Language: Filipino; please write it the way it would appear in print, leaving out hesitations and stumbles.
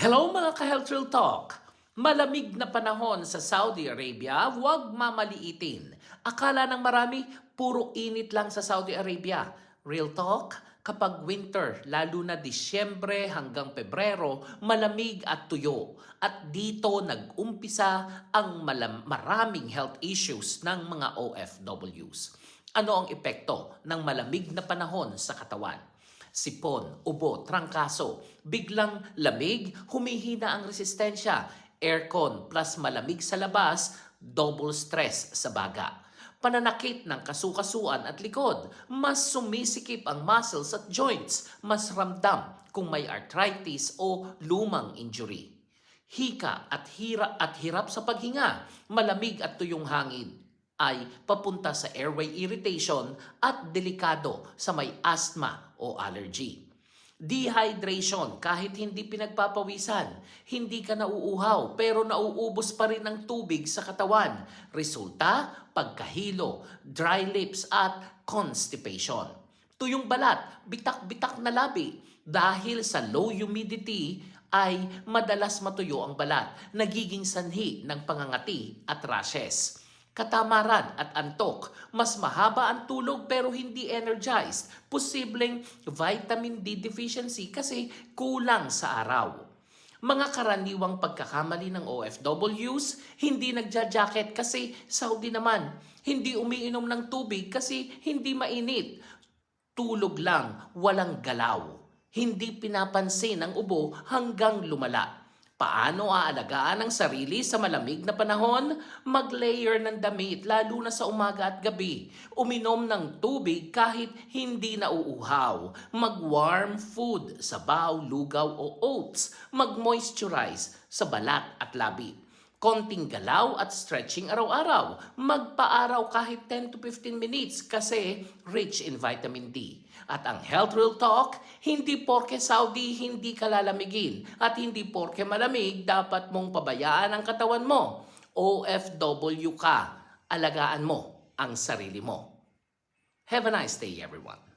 Hello mga ka-Health Real Talk! Malamig na panahon sa Saudi Arabia, huwag mamaliitin. Akala ng marami, puro init lang sa Saudi Arabia. Real Talk, kapag winter, lalo na Disyembre hanggang Pebrero, malamig at tuyo. At dito nag-umpisa ang maraming health issues ng mga OFWs. Ano ang epekto ng malamig na panahon sa katawan? Sipon, ubo, trangkaso, biglang lamig, humihina ang resistensya, aircon plus malamig sa labas, double stress sa baga. Pananakit ng kasukasuan at likod, mas sumisikip ang muscles at joints, mas ramdam kung may arthritis o lumang injury. Hika at hirap sa paghinga, malamig at tuyong hangin ay papunta sa airway irritation at delikado sa may asthma o allergy. Dehydration, kahit hindi pinagpapawisan, hindi ka nauuhaw pero nauubos pa rin ng tubig sa katawan. Resulta, pagkahilo, dry lips at constipation. Tuyong balat, bitak-bitak na labi. Dahil sa low humidity ay madalas matuyo ang balat, nagiging sanhi ng pangangati at rashes. Katamaran at antok, mas mahaba ang tulog pero hindi energized. Posibleng vitamin D deficiency kasi kulang sa araw. Mga karaniwang pagkakamali ng OFWs, hindi nagja-jacket kasi Saudi naman. Hindi umiinom ng tubig kasi hindi mainit. Tulog lang, walang galaw. Hindi pinapansin ang ubo hanggang lumala. Paano aalagaan ang sarili sa malamig na panahon? Mag-layer ng damit lalo na sa umaga at gabi. Uminom ng tubig kahit hindi nauuhaw. Mag-warm food, sabaw, lugaw o oats. Mag-moisturize sa balat at labi. Konting galaw at stretching araw-araw. Magpa-araw kahit 10 to 15 minutes kasi rich in vitamin D. At ang Health Real Talk, hindi porke Saudi hindi ka lalamigin at hindi porke malamig dapat mong pabayaan ang katawan mo. OFW ka, alagaan mo ang sarili mo. Have a nice day everyone.